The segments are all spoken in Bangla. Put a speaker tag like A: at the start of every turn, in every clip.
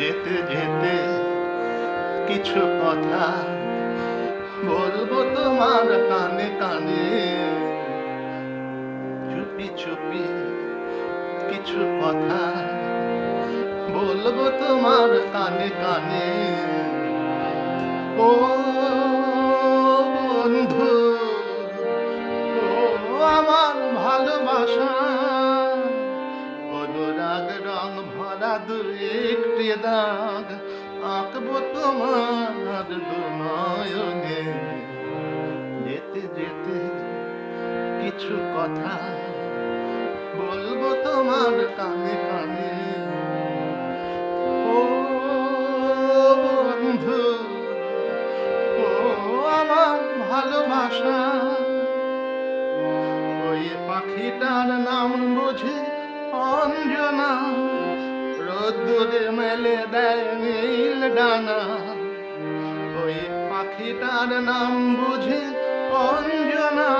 A: যেতে যেতে কিছু কথা বলবো তোমার কানে কানে, চুপি চুপি কিছু কথা বলবো তোমার কানে কানে। ও বন্ধু, ও আমার ভালোবাসা, অনুরাগ রং ভরা দু একটি দাগ আঁকবো তোমার দু নয়নে। যেতে যেতে কিছু কথা বলবো তোমার কানে কানে। ও বন্ধু, ও আমার ভালোবাসা, ওই পাখিটার নাম বুঝি অঞ্জনা, রোদ্দুরে মেলে দেয় নীল ডানা। ওই পাখিটার নাম বুঝি অঞ্জনা,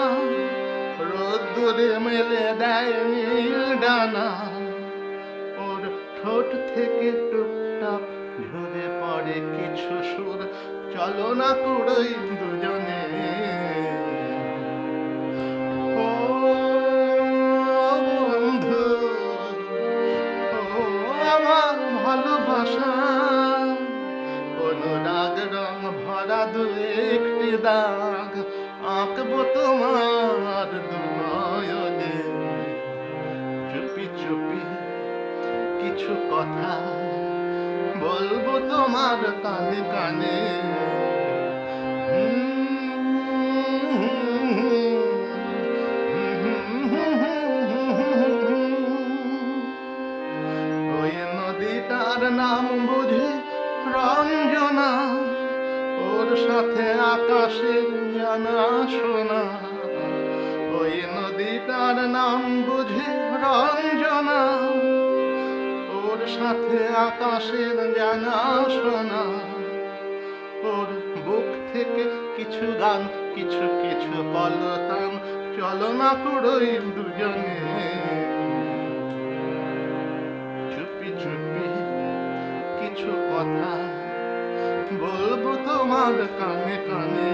A: রোদ্দুরে মেলে দেয় নীল ডানা। ওর ঠোঁট থেকে টুপটাপ ঝরে পড়ে কিছু সুর, চলো না কুড়োই দুজনে। ও বন্ধু, ও আমার ভালোবাসা, অনুরাগ রং ভরা দু একটি দাগ আঁকবো তোমার দু নয়নে। চুপি চুপি কিছু কথা বলবো তোমার কানে কানে। ওই নদীটার নাম বুঝি রঞ্জনা, ওর সাথে আকাশের জানা শোনা। ওই নদীটার নাম বুঝি রঞ্জনা, ওর সাথে আকাশের জানা শোনা। ওর বুক থেকে কিছু গান, কিছু কিছু কলতান, চলো না কুড়োই দুজনে। চুপি চুপি কিছু কথা বলবো তোমার কানে কানে।